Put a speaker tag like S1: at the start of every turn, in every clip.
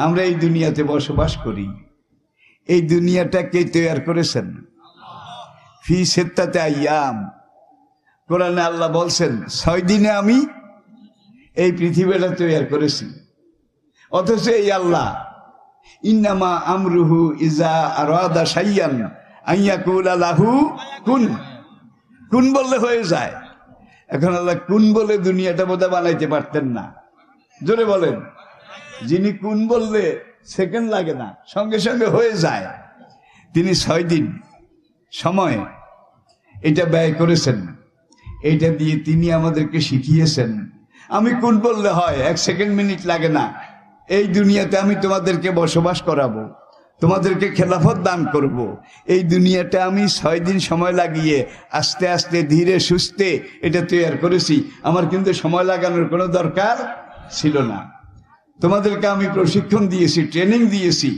S1: আমরা এই দুনিয়াতে বসবাস করি। এই দুনিয়াটা কে তৈরি করেছেন? ফি সিত্তাতি আইয়াম। কোরআনে আল্লাহ বলছেন 6 দিনে আমি এই পৃথিবীটা তৈরি করেছি। অথচ এই আল্লাহ ইন্নামা আমরুহু ইজা আরাদা শাইয়ান আইয়াকুলা লাহু কুন। কুন বললে হয়ে যায়। এখন আল্লাহ কুন বলে দুনিয়াটা বোধহয় বানাইতে পারতেন না। জোরে বলেন। যিনি কুন বললে সেকেন্ড লাগে না, সঙ্গে সঙ্গে হয়ে যায়। তিনি 6 দিন সময় এটা ব্যয় করেছেন। এইটা দিয়ে তিনি আমাদেরকে শিখিয়েছেন আমি কুন বললে হয়, 1 সেকেন্ড মিনিট লাগে না। এই দুনিয়াতে আমি তোমাদেরকে বসবাস করাবো, তোমাদেরকে খেলাফত দান করব। এই দুনিয়াটা আমি 6 দিন সময় লাগিয়ে আস্তে আস্তে ধীরে সুস্থে এটা তৈরি করেছি। আমার কিন্তু সময় লাগানোর কোনো দরকার ছিল না। তোমাদেরকে আমি প্রশিক্ষণ দিয়েছি, ট্রেনিং দিয়েছি।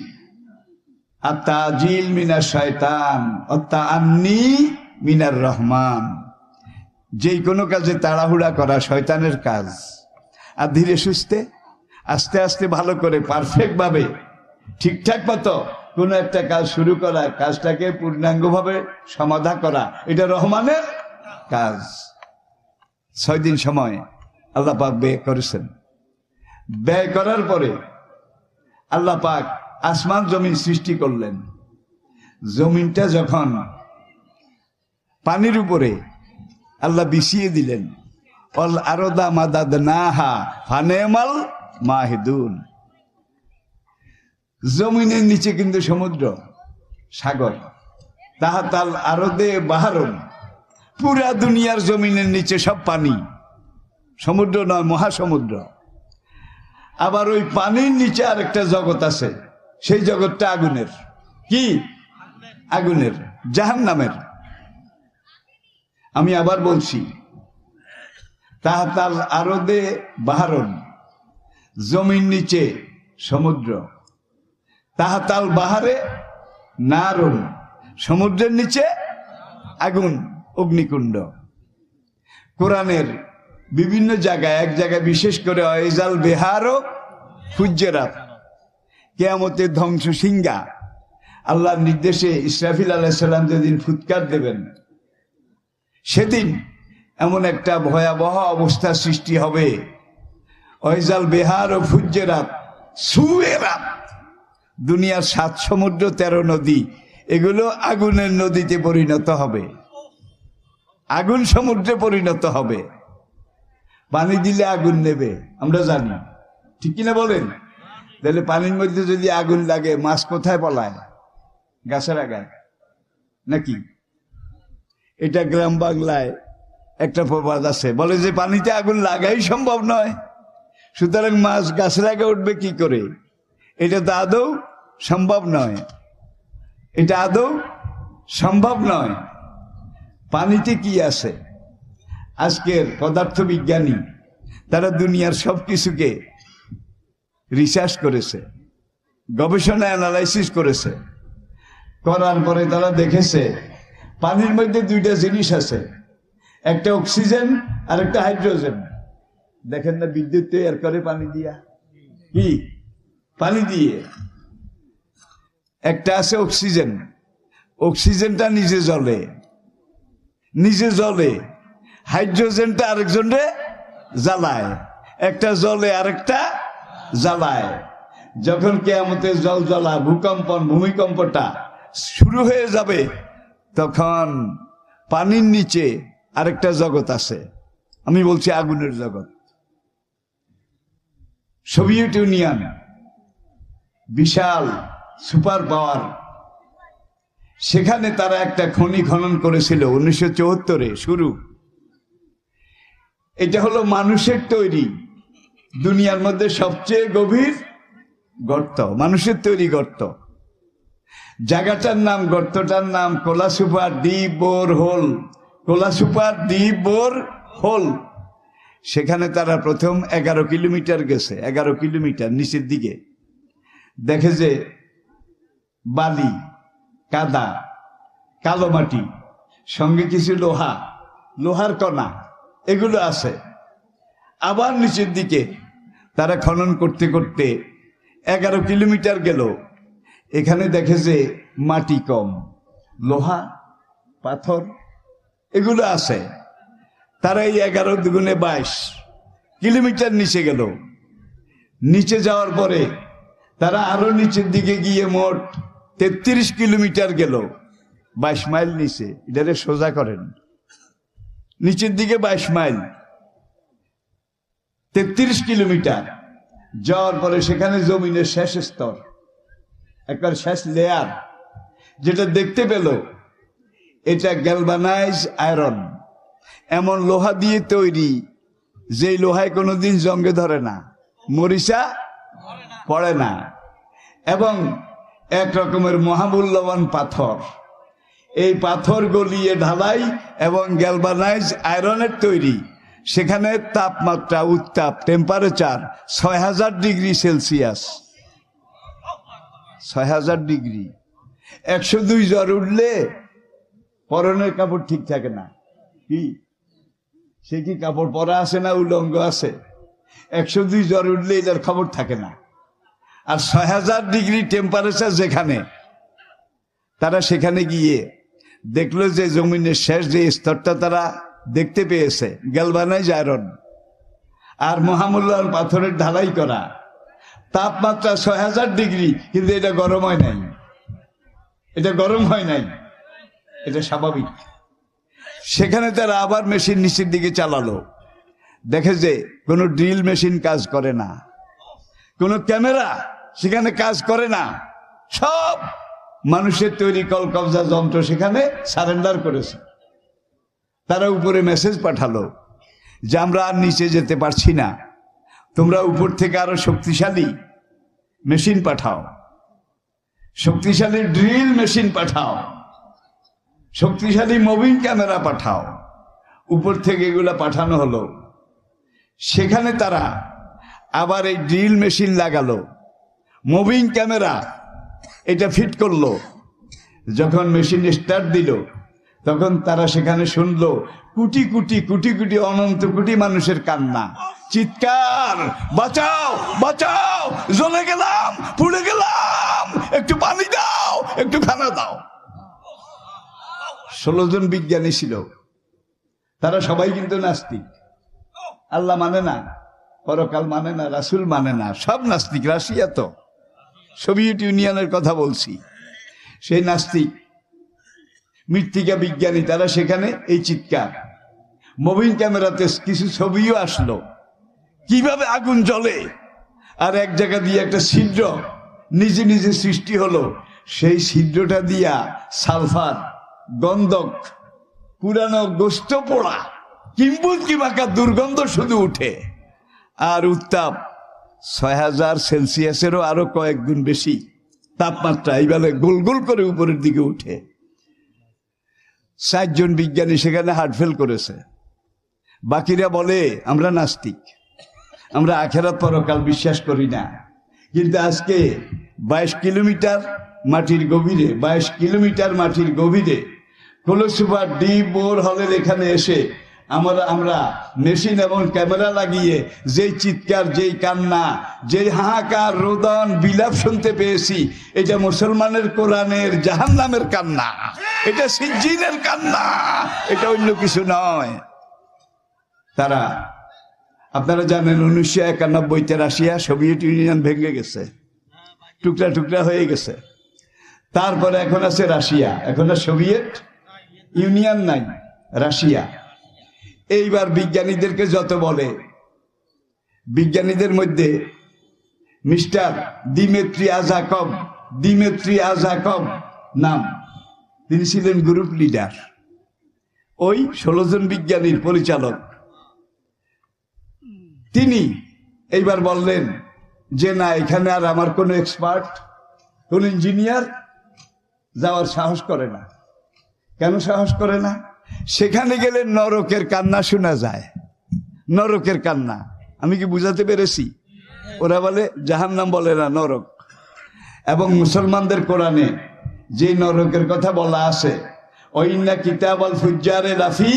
S1: আত-তাজিল মিনাশ শয়তান ওয়াত-তাআন্নী মিনার রহমান। যেই কোনো কাজে তাড়াহুড়া করা শয়তানের কাজ, আর ধীরে সুস্থে আস্তে আস্তে ভালো করে পারফেক্ট ভাবে ঠিকঠাক মতো কোনো একটা কাজ শুরু করা, কাজটাকে পূর্ণাঙ্গভাবে সমাধা করা, এটা রহমানের কাজ। 6 দিন সময় আল্লাহ পাক ব্যয় করেছেন। ব্যয় করার পরে আল্লাহ পাক আসমান জমিন সৃষ্টি করলেন। জমিনটা যখন পানির উপরে আল্লাহ বিছিয়ে দিলেন, অল আরদা মাদাদনাহা ফানেমাল মাহিদুন। জমিনের নিচে কিন্তু সমুদ্র, সাগর। তাহাতাল আরদে বাহারুন। পুরা দুনিয়ার জমিনের নিচে সব পানি, সমুদ্র নয়, মহাসমুদ্র। আবার ওই পানির নিচে আরেকটা জগৎ আছে, সেই জগৎটা আগুনের। কি? আগুনের, জাহান্নামের। আমি আবার বলছি, তাহাতাল আরদে বাহারুন, জমির নিচে সমুদ্র। তাহাতাল বাহারে নারুন, সমুদ্রের নিচে আগুন, অগ্নিকুণ্ড। কোরআনের বিভিন্ন জায়গায়, এক জায়গায় বিশেষ করে ওয়াইজাল বিহারু ফুজ্জিরাত, কিয়ামতের ধ্বংস সিংহা। আল্লাহর নির্দেশে ইসরাফিল আলাইহিস সালাম যেদিন ফুৎকার দেবেন, সেদিন এমন একটা ভয়াবহ অবস্থা সৃষ্টি হবে। ওয়াইজাল বিহারু ফুজ্জিরাত সুয়েরাত। দুনিয়ার 7 সমুদ্র 13 নদী, এগুলো আগুনের নদীতে পরিণত হবে, আগুন সমুদ্রে পরিণত হবে। পানি দিলে আগুন নেবে, আমরা জানি, ঠিক কিনা বলেন? তাহলে পানির মধ্যে যদি আগুন লাগে, মাছ কোথায় পলায়? গাছের আগায় নাকি? এটা গ্রাম বাংলায় একটা প্রবাদ আছে, বলে যে পানিতে আগুন লাগাই সম্ভব নয়, সুতরাং মাছ গাছের আগে উঠবে কি করে? এটা তো আদৌ সম্ভব নয়, এটা আদৌ সম্ভব নয়। পানিতে কি আছে? আজকের পদার্থ বিজ্ঞানী তারা দুনিয়ার সব কিছুকে রিসার্চ করেছে, গবেষণা অ্যানালাইসিস করেছে। করার পরে তারা দেখেছে পানির মধ্যে 2টা জিনিস আছে, একটা অক্সিজেন আর একটা হাইড্রোজেন। দেখেন না বিদ্যুৎ তৈরি করে পানি দিয়া, কি পানি দিয়ে। একটা আছে অক্সিজেন, অক্সিজেনটা নিজে জ্বলে, নিজে জ্বলে। হাইড্রোজেনটা আরেকজনরে জ্বালায়, একটা জ্বলে আরেকটা জ্বালায়। যখন কিয়ামতের জল জ্বলা, ভূমিকম্পটা শুরু হয়ে যাবে, তখন পানির নিচে আরেকটা জগৎ আছে, আমি বলছি আগুনের জগৎ। সোভিয়েত ইউনিয়ন বিশাল সুপার পাওয়ার, সেখানে তারা একটা খনি খনন করেছিল 1974-এ শুরু। এটা হলো মানুষের তৈরি দুনিয়ার মধ্যে সবচেয়ে গভীর গর্ত, মানুষের তৈরি গর্ত। জায়গাটার নাম, গর্তটার নাম Kola super deep bore hole. Kola super deep bore hole. সেখানে তারা প্রথম 11 কিলোমিটার গেছে, 11 কিলোমিটার নিচের দিকে। দেখে যে বালি, কাদা, কালো মাটি, সঙ্গে কিছু লোহা, লোহার কণা, এগুলো আছে। আবার নিচের দিকে তারা খনন করতে করতে 11 কিলোমিটার গেল, এখানে দেখে যে মাটি কম, লোহা পাথর এগুলো আছে। তারা এই 11 দুগুণে 22 কিলোমিটার নিচে গেল। নিচে যাওয়ার পরে তারা আরো নিচের দিকে গিয়ে মোট 33 কিলোমিটার গেল, 22 মাইল নিচে। এটারে সোজা করেন, নিচের দিকে 22 মাইল, 33 কিলোমিটার যাওয়ার পরে সেখানে জমিনের শেষ স্তর, একবার শেষ লেয়ার যেটা দেখতে পেল, এটা গ্যালভানাইজ আয়রন, এমন লোহা দিয়ে তৈরি যেই লোহায় কোনোদিন জঙ্গে ধরে না, মরিচা পড়ে না, এবং এক রকমের মহামূল্যবান পাথর। এই পাথর গলিয়ে ঢালাই এবং গ্যালভানাইজ আয়রনের তৈরি। সেখানে তাপমাত্রা, উত্তাপ, টেম্পারেচার 6000 ডিগ্রি সেলসিয়াস, 6000 ডিগ্রি। 102 জ্বর উঠলে পরনের কাপড় ঠিক থাকে না, কি সে কি কাপড় পরা আছে না উলঙ্গ আছে? 102 জ্বর উঠলে এটার খবর থাকে না। আর 6000 ডিগ্রি টেম্পারেচার যেখানে, তারা সেখানে গিয়ে দেখলো যে জমিনের শেষ যে স্তরটা তারা দেখতে পেয়েছে, গ্যালভানাইজ আয়রন আর মহামূল্যবান পাথরের ঢালাই করা, তাপমাত্রা 6000 ডিগ্রি, কিন্তু এটা গরম হয় নাই, এটা গরম হয় নাই, এটা স্বাভাবিক। সেখানে তারা আবার মেশিন নিচের দিকে চালালো, দেখে যে কোনো ড্রিল মেশিন কাজ করে না, কোনো ক্যামেরা সেখানে কাজ করে না, সব মানুষের তৈরি কলকবজা যন্ত্র সেখানে সারেন্ডার করেছে। তারা উপরে মেসেজ পাঠালো যে আমরা আর নিচে যেতে পারছি না, তোমরা উপর থেকে আরো শক্তিশালী মেশিন পাঠাও, শক্তিশালী ড্রিল মেশিন পাঠাও, শক্তিশালী মুভিং ক্যামেরা পাঠাও। উপর থেকে এগুলা পাঠানো হলো। সেখানে তারা আবার এই ড্রিল মেশিন লাগালো, মুভিং ক্যামেরা এটা ফিট করলো। যখন মেশিন স্টার্ট দিল, তখন তারা সেখানে শুনলো কোটি কোটি কোটি কোটি অনন্ত কোটি মানুষের কান্না, চিৎকার, বাঁচাও বাঁচাও, জ্বলে গেলাম, পুড়ে গেলাম, একটু পানি দাও, একটু খানা দাও। 16 জন বিজ্ঞানী ছিল, তারা সবাই কিন্তু নাস্তিক, আল্লাহ মানে না, পরকাল মানে না, রাসূল মানে না, সব নাস্তিক। রাশিয়া তো সোভিয়েত ইউনিয়নের কথা বলছি, সেই নাস্তিক মৃত্তিকা বিজ্ঞানী, তারা সেখানে এই চিৎকার। মুভিং ক্যামেরাতে কিছু ছবিও আসলো কিভাবে আগুন জ্বলে, আর এক জায়গা দিয়ে একটা ছিদ্র নিজে নিজে সৃষ্টি হলো, সেই ছিদ্রটা দিয়া সালফার, গন্ধক, পুরানো গোস্ত পোড়া, কিম্বুদকি মাখা দুর্গন্ধ শুধু উঠে। আর উত্তাপ 6000 সেলসিয়াসেরও আরো কয়েক গুণ বেশি তাপমাত্রা এইভাবে গোল গোল করে উপরের দিকে উঠে। 4 জন বিজ্ঞানী সেখানে হার্টফেল করেছে। বাকিরা বলে আমরা নাস্তিক, আমরা আখেরাত পরকাল বিশ্বাস করি না। কিন্তু আজকে 22 কিলোমিটার মাটির গভীরে, 22 কিলোমিটার মাটির গভীরে কলসুপার ডিপ বোর হলের এখানে এসে আমরা মেশিন এবং ক্যামেরা লাগিয়ে যেই চিৎকার, যেই কান্না, যেই হাহাকার, রোদন, বিলাপ শুনতে পেয়েছি, এটা মুসলমানের কোরআনের জাহান্নামের কান্না, এটা সিজ্জিনের কান্না, এটা অন্য কিছু নয়। তারা, আপনারা জানেন 1991-তে রাশিয়া, সোভিয়েত ইউনিয়ন ভেঙে গেছে, টুকরা টুকরা হয়ে গেছে। তারপরে এখন আছে রাশিয়া, এখন আর সোভিয়েত ইউনিয়ন নাই, রাশিয়া। এইবার বিজ্ঞানীদেরকে যত বলে, বিজ্ঞানীদের মধ্যে মিস্টার দিমেত্রি আজাকভ নাম, তিনি ছিলেন গ্রুপ লিডার, ওই 16 জন বিজ্ঞানীর পরিচালক। তিনি এইবার বললেন যে না, এখানে আর আমার কোনো এক্সপার্ট, কোন ইঞ্জিনিয়ার যাওয়ার সাহস করে না। কেন সাহস করে না? সেখানে গেলে নরকের কান্না শোনা যায়, নরকের কান্না। আমি কি বুঝাতে পেরেছি? ওরা বলে জাহান্নাম, বলে না নরক। এবং মুসলমানদের কোরআনে যে নরকের কথা বলা আছে, ওইন্না কিতাবাল ফুজ্জারে লাফি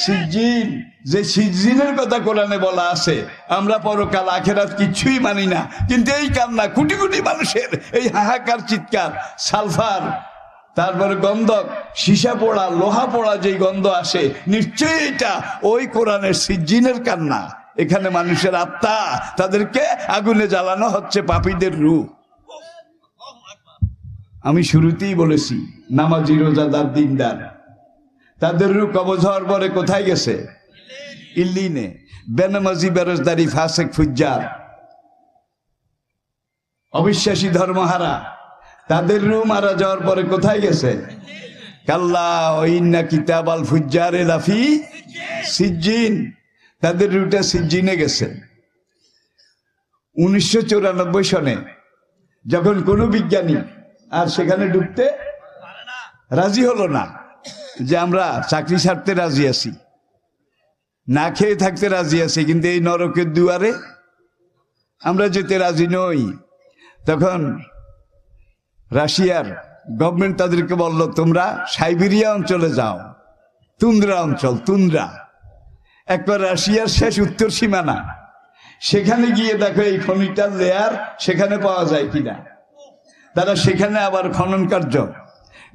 S1: সিজ্জিন, যে সিজ্জিনের কথা কোরআনে বলা আছে। আমরা পরকাল আখেরাত কিছুই মানি না, কিন্তু এই কান্না কোটি কোটি মানুষের, এই হাহাকার চিৎকার, সালফার, তারপরে গন্ধক, সীসা পোড়া, লোহা পোড়া যেই গন্ধ আসে, নিশ্চয়ই এটা ওই কোরআনের সিজ্জিনের কান্না। এখানে মানুষের আত্মা, তাদেরকে আগুনে জ্বালানো হচ্ছে, পাপীদের রূহ। আমি শুরুতেই বলেছি, নামাজি, রোজাদার, দিনদার, তাদের রূহ কবজ হওয়ার পরে কোথায় গেছে? ইল্লিনে। বেনামাজি, বেরোজদারি, ফাসেক, ফুজ্জার, অবিশ্বাসী, ধর্মহারা, তাদের রূহ মারা যাওয়ার পরে কোথায় গেছে? কাল্লা ইন্না কিতাবাল ফুজ্জারে লাফি সিজ্জিন, তাদের রূহটা সিজ্জিনে গেছে। 1994 সনে যখন কোনো বিজ্ঞানী আর সেখানে ঢুকতে রাজি হলো না, যে আমরা চাকরি ছাড়তে রাজি আছি, না খেয়ে থাকতে রাজি আছি, কিন্তু এই নরকের দুয়ারে আমরা যেতে রাজি নই, তখন রাশিয়ার গভর্নমেন্ট তাদেরকে বলল, তোমরা সাইবেরিয়া অঞ্চলে যাও, তুন্দ্রা অঞ্চল, তুন্দ্রা, একবার রাশিয়ার শেষ উত্তর সীমানা, সেখানে গিয়ে দেখো এই খনিটার লেয়ার সেখানে পাওয়া যায় কিনা। তারা সেখানে আবার খনন কার্য,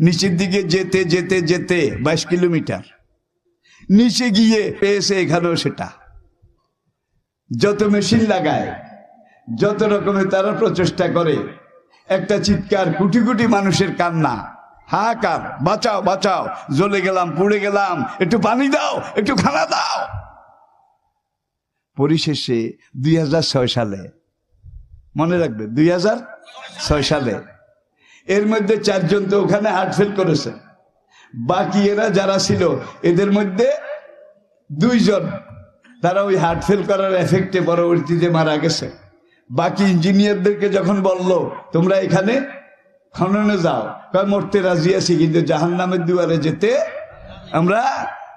S1: নিচের দিকে যেতে যেতে যেতে 22 কিলোমিটার নিচে গিয়ে পেয়েছে এখানেও সেটা। যত মেশিন লাগায়, যত রকমের তারা প্রচেষ্টা করে, একটা চিৎকার, কোটি কোটি মানুষের কান্না, হাহাকার, বাঁচাও বাঁচাও, জ্বলে গেলাম, পুড়ে গেলাম, একটু পানি দাও, একটু খানা দাও। পরিশেষে 2006 সালে, মনে রাখবে 2006 সালে, এর মধ্যে 4 জন তো ওখানে হার্ট ফেল করেছে, বাকি এরা যারা ছিল এদের মধ্যে 2 জন তারা ওই হার্ট ফেল করার এফেক্টে পরবর্তীতে মারা গেছে। বাকি ইঞ্জিনিয়ারদেরকে যখন বলল তোমরা এখানে খননে যাও, কয় মরতে রাজি আছি, কিন্তু জাহান্নামের দুয়ারে যেতে আমরা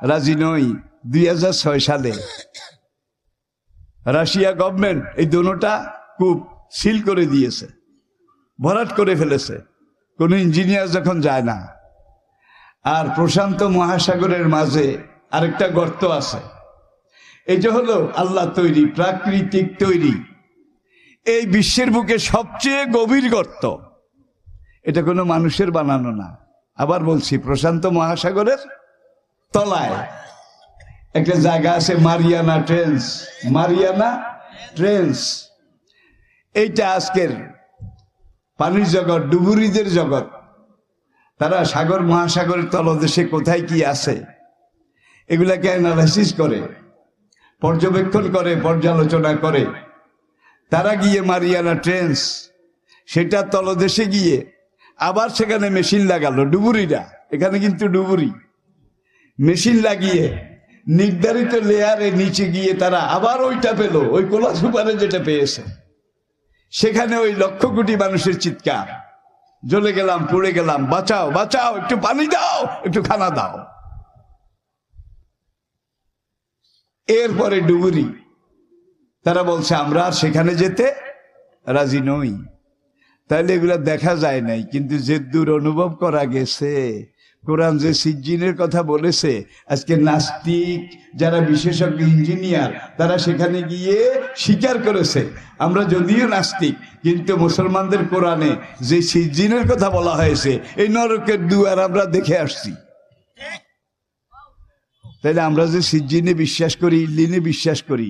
S1: রাজি নই। 2006 সালে রাশিয়া গভর্নমেন্ট এই দোনোটা কূপ সিল করে দিয়েছে, ভরাট করে ফেলেছে, কোনো ইঞ্জিনিয়ার যখন যায় না। আর প্রশান্ত মহাসাগরের মাঝে আরেকটা গর্ত আছে, এই যে হলো আল্লাহ তৈরি, প্রাকৃতিক তৈরি, এই বিশ্বের বুকে সবচেয়ে গভীর গর্ত, এটা কোনো মানুষের বানানো না। আবার বলছি, প্রশান্ত মহাসাগরের তলায় একটা জায়গা আছে, মারিয়ানা ট্রেঞ্চ, মারিয়ানা ট্রেঞ্চ। এইটা আজকের পানির জগৎ, ডুবুরিদের জগৎ, তারা সাগর মহাসাগরের তলদেশে কোথায় কি আছে এগুলাকে অ্যানালাইসিস করে, পর্যবেক্ষণ করে, পর্যালোচনা করে। তারা গিয়ে মারিয়ানা ট্রেঞ্চ, সেটা তলদেশে গিয়ে আবার সেখানে মেশিন লাগালো, ডুবুরিরা, এখানে কিন্তু ডুবুরি, মেশিন লাগিয়ে নির্ধারিত লেয়ারে নিচে গিয়ে তারা আবার ওইটা পেল, ওই কোলা সুপারে যেটা পেয়েছে। সেখানে ওই 1,00,000 কোটি মানুষের চিৎকার, জ্বলে গেলাম, পুড়ে গেলাম, বাঁচাও বাঁচাও, একটু পানি দাও, একটু খানা দাও। এরপরে ডুবুরি, তারা বলছে আমরা আর সেখানে যেতে রাজি নই। তাহলে এগুলা দেখা যায় নাই, কিন্তু যে দূর অনুভব করা গেছে, কোরআন যে সিজ্জিনের কথা বলেছে, আজকে নাস্তিক যারা বিশেষজ্ঞ ইঞ্জিনিয়ার, তারা সেখানে গিয়ে স্বীকার করেছে, আমরা যদিও নাস্তিক, কিন্তু মুসলমানদের কোরআনে যে সিজ্জিনের কথা বলা হয়েছে, এই নরকের দুয়ার আমরা দেখে আসছি। তাহলে আমরা যে সিজ্জিনে বিশ্বাস করি, ইল্লিনে বিশ্বাস করি,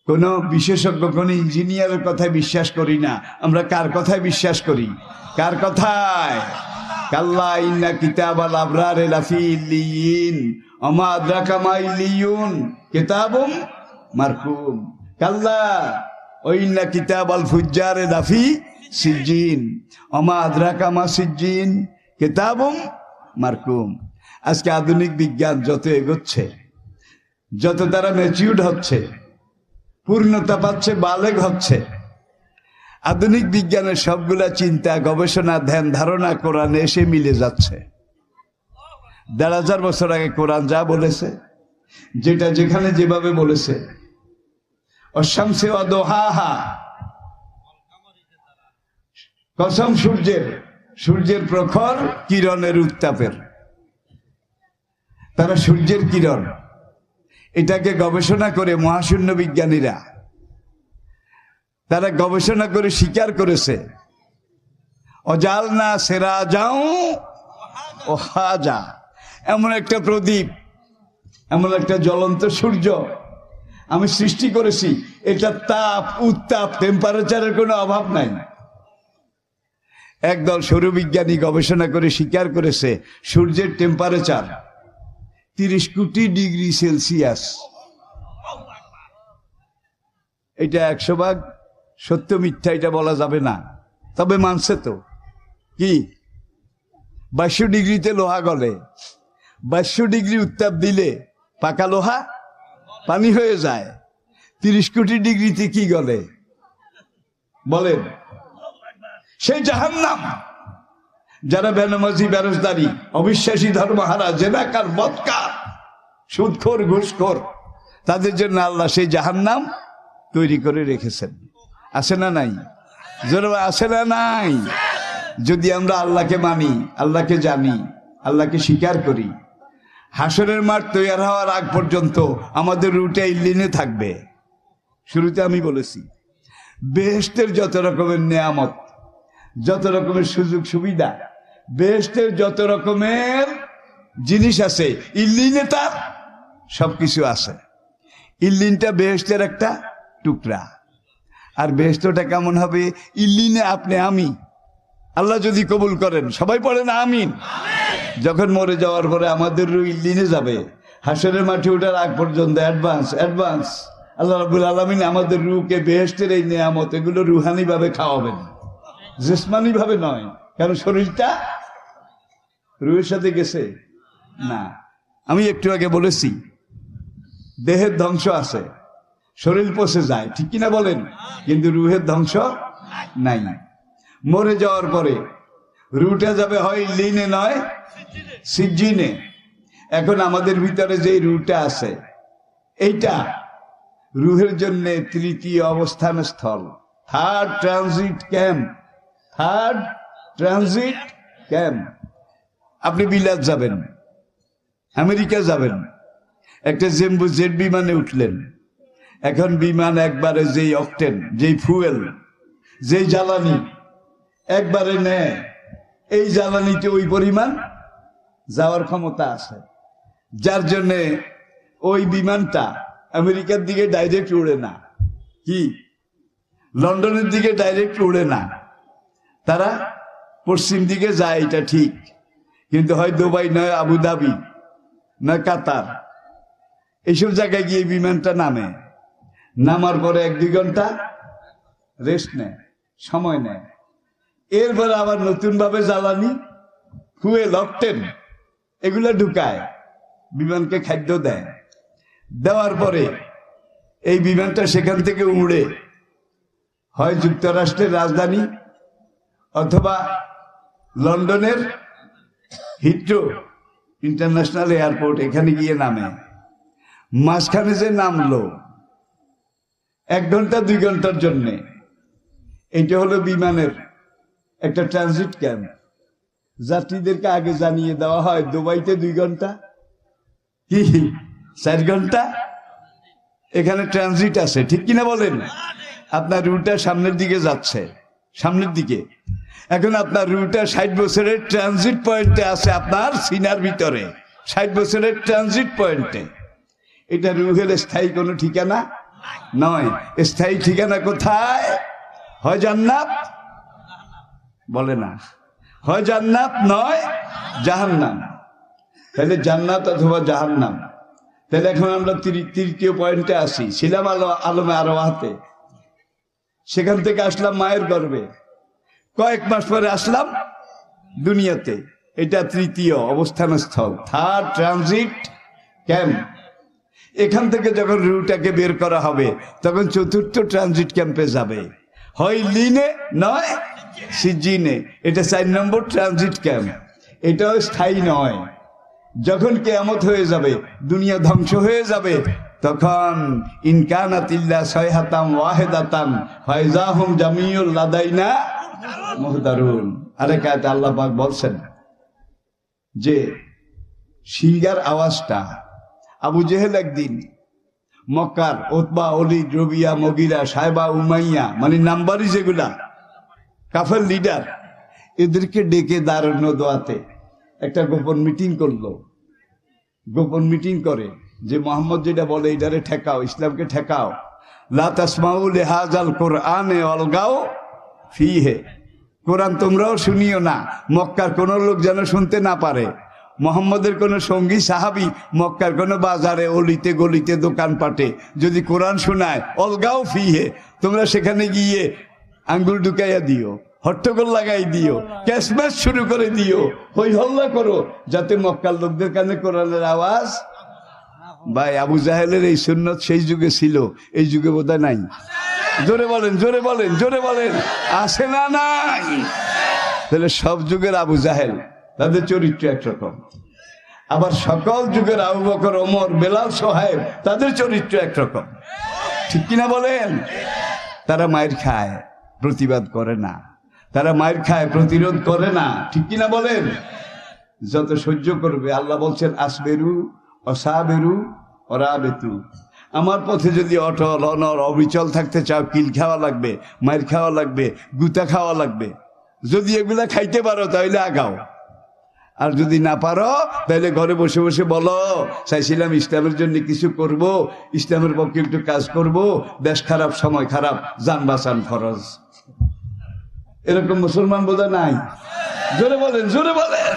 S1: কোন বিশেষজ্ঞ, কোন ইঞ্জিনিয়ারের কথায় বিশ্বাস করি না। আমরা কার কথায় বিশ্বাস করি? কার কথায়? কাল্লা ইন্না কিতাবাল আবরারে লাফি ইল্লিয়িন ওমা আদরাকা মা ইল্লিয়ুন কিতাবুম মারকুম। কাল্লা ওয়া ইন্না কিতাবাল ফুজ্জারে লাফি সিজ্জিন ওমা আদরাকা মা সিজ্জিন কিতাবুম মারকুম। আজকে আধুনিক বিজ্ঞান যত এগোচ্ছে, যত তারা ম্যাচিউরড হচ্ছে, পূর্ণতা পাচ্ছে, বালেগ হচ্ছে, আধুনিক বিজ্ঞানের সবগুলা চিন্তা, গবেষণা, ধ্যান ধারণা কোরআনে এসে মিলে যাচ্ছে। 1,500 বছর আগে কোরআন যা বলেছে, যেটা যেখানে যেভাবে বলেছে, অশামসি ওয়া দুহাহা, কসম সূর্যের প্রখর কিরণের উত্তাপের, তারা সূর্যের কিরণ এটাকে গবেষণা করে মহাশূন্য বিজ্ঞানীরা তারা গবেষণা করে স্বীকার করেছে, অজালনা সেরা যাও ও হাজা, এমন একটা প্রদীপ, এমন একটা জ্বলন্ত সূর্য আমি সৃষ্টি করেছি, এটা তাপ, উত্তাপ, টেম্পারেচারের কোনো অভাব নাই। একদল সৌরবিজ্ঞানী গবেষণা করে স্বীকার করেছে সূর্যের টেম্পারেচার 30 কোটি ডিগ্রি সেলসিয়াস। এটা 100% সত্য মিথ্যা এটা বলা যাবে না, তবে মানছে তো। কি 2200 ডিগ্রিতে লোহা গলে, 2200 ডিগ্রি উত্তাপ দিলে পাকা লোহা পানি হয়ে যায়। 30 কোটি ডিগ্রিতে কি গলে বলেন? সেই জাহান্নাম। যারা বেনামাজি, বেরোজদারি, অবিশ্বাসী, ধর্মহারা, জেনাকার, বদকার, সুদখোর, ঘুষখোর, তাদের জন্য আল্লাহ সেই জাহান্নাম তৈরি করে রেখেছেন। আছে না নাই? জোরে আছে না নাই? যদি আমরা আল্লাহকে মানি, আল্লাহকে জানি, আল্লাহকে স্বীকার করি, হাসরের মাঠ তৈরি হওয়ার আগ পর্যন্ত আমাদের রুটে ইল্লিনে থাকবে। শুরুতে আমি বলেছি বেহেশতের যত রকমের নেয়ামত, যত রকমের সুযোগ সুবিধা, বেহেশতের যত রকমের জিনিস আছে, ইল্লিনে তার সবকিছু আছে। ইল্লিনটা বেহেশতের একটা টুকরা। আর বেহেশতটা কেমন হবে? ইল্লিনে আপনি, আমি, আল্লাহ যদি কবুল করেন, সবাই পড়েন আমিন। যখন মরে যাওয়ার পরে আমাদের রূহ ইল্লিনে যাবে, হাসরের মাঠে ওঠার আগ পর্যন্ত অ্যাডভান্স আল্লাহ রাব্বুল আলামিন আমাদের রূহকে বেহেশতের এই নেয়ামত এগুলো রুহানি ভাবে খাওয়াবেন, জিসমানি ভাবে নয়। কারণ শরীরটা রূহের সাথে গেছে না। আমি একটু আগে বলেছি দেহের ধ্বংস আছে, শরীর পচে যায়, ঠিক কিনা বলেন? কিন্তু রূহের ধ্বংস নাই। মরে যাওয়ার পরে রুটা যাবে হয় ইল্লিনে নয় সিজ্জিনে। এখন আমাদের ভিতরে যে রুটা আছে, এইটা রুহের জন্য তৃতীয় অবস্থান স্থল, থার্ড ট্রানজিট ক্যাম্প। আপনি বিলাত যাবেন, আমেরিকা যাবেন, একটা জেম্বু জেট বিমানে উঠলেন। এখন বিমান একবারে যেই অকটেন, যেই ফুয়েল, যেই জ্বালানি একবারে নেয়, এই জ্বালানিতে ওই পরিমাণ যাওয়ার ক্ষমতা আছে, যার জন্যে ওই বিমানটা আমেরিকার দিকে ডাইরেক্ট উড়ে না, কি লন্ডনের দিকে ডাইরেক্ট উড়ে না, তারা পশ্চিম দিকে যায়, এটা ঠিক। কিন্তু হয় দুবাই, নয় আবুধাবি, নয় কাতার, এইসব জায়গায় গিয়ে বিমানটা নামে। নামার পরে 1-2 ঘন্টা রেস্ট নেয়, সময় নেয়। এরপরে আবার নতুন ভাবে জ্বালানি, ফুয়েল, অকটেন এগুলো ঢুকায়, বিমানকে খাদ্য দেয়। দেওয়ার পরে এই বিমানটা সেখান থেকে উড়ে হয় যুক্তরাষ্ট্রের রাজধানী অথবা লন্ডনের হিথ্রো ইন্টারন্যাশনাল এয়ারপোর্ট, এখানে গিয়ে নামে। মাঝখানে যে নামলো 1 ঘন্টা 2 ঘন্টার জন্যে, এটা হলো বিমানের একটা ট্রানজিট ক্যাম্প। যাত্রীদেরকে আগে জানিয়ে দেওয়া হয় দুবাইতে 2 ঘন্টা, কি 4 ঘন্টা এখানে ট্রানজিট আছে, ঠিক কিনা বলেন? আপনার রুটটা সামনের দিকে যাচ্ছে, সামনের দিকে। এখন আপনার রুটটা 60 বছরের ট্রানজিট পয়েন্টে আছে, আপনার সিনার ভিতরে 60 বছরের ট্রানজিট পয়েন্টে। এটা রুহের স্থায়ী কোনো ঠিকানা নয়। স্থায়ী ঠিকানা কোথায়? হয় জান্নাত, বলে না, হয় জান্নাত নয় জাহান্নাম। তাহলে জান্নাত অথবা জাহান্নাম। তাহলে এখন আমরা তৃতীয় পয়েন্টে আসি। ছিলাম আলমে আরওয়াহতে, সেখান থেকে আসলাম মায়ের গর্ভে, কয়েক মাস পরে আসলাম দুনিয়াতে। এটা তৃতীয় অবস্থান স্থল, থার্ড ট্রানজিট ক্যাম্প। এখান থেকে যখন রুটাকে বের করা হবে তখন চতুর্থ ট্রানজিট ক্যাম্পে যাবে, হয় লিনে নয় সিজিনে। এটা 4 নম্বর ট্রানজিট ক্যাম্প। এটাও স্থায়ী নয়। যখন কিয়ামত হয়ে যাবে, দুনিয়া ধ্বংস হয়ে যাবে, তখন ইনকানাতিল্লা সাইহাতাম ওয়াহিদাতান ফাইজাহুম জামিউল লাদাইনা মুহদারুন। আরেক আয়াতে আল্লাহ পাক বলছেন যে সিংহার আওয়াজটা, আবু জেহেল একদিন মক্কার ওতবা, অলিদ, রবিয়া, মগিরা, সাহেবা, উমাইয়া, মানে নাম্বারই যেগুলা কাফের লিডার, এদেরকে ডেকে দারুণ দোয়াতে একটা গোপন মিটিং করলো। গোপন মিটিং করে যে মোহাম্মদ যেটা বলে এটারে ঠেকাও, ইসলামকে ঠেকাও। লা তাসমাউ লিহাযাল কুরআনে অলগাও ফিহে, কোরআন তোমরাও শুনিও না, মক্কার কোনো লোক যেন শুনতে না পারে। মোহাম্মদের কোনো সঙ্গী সাহাবী মক্কার কোনো বাজারে, অলিতে গলিতে, দোকানপাটে যদি কোরআন শোনায়, অলগাও ফিহে, তোমরা সেখানে গিয়ে আঙ্গুল ঢুকাইয়া দিও, হট্টগোল লাগাই দিও, ক্যাশম্যাচ শুরু করে দিও, হই হল্লা করো, যাতে মক্কার লোকদের কানে কোরআনের আওয়াজ। ভাই, আবু জাহেলের এই সুন্নত সেই যুগে ছিল, এই যুগে বোধহয় নাই। জোরে বলেন, জোরে বলেন, জোরে বলেন, আছে না নাই? তাহলে সব যুগের আবু জাহেল, তাদের চরিত্র একরকম। আবার সকল যুগের আবু বকর, ওমর, বেলাল, সোহাইব, তাদের চরিত্র একরকম। ঠিক কিনা বলেন? তারা মায়ের খায়, প্রতিবাদ করে না। তারা মায়ের খায়, প্রতিরোধ করে না। ঠিক কিনা বলেন? যত সহ্য করবে, আল্লাহ বলছেন আসবেরু অসাবেরু অরাবেতু, আমার পথে যদি অটল অনর অবিচল থাকতে চাও, কিল খাওয়া লাগবে, মায়ের খাওয়া লাগবে, গুতা খাওয়া লাগবে। যদি এগুলা খাইতে পারো তাহলে আগাও, আর যদি না পারো তাহলে ঘরে বসে বসে বলো চাইছিলাম ইসলামের জন্য কিছু করব, ইসলামের পক্ষে একটু কাজ করব, দেশ খারাপ, সময় খারাপ, জান বাঁচান ফরজ। এরকম মুসলমান বোধহয় নাই। জোরে বলেন, জোরে বলেন।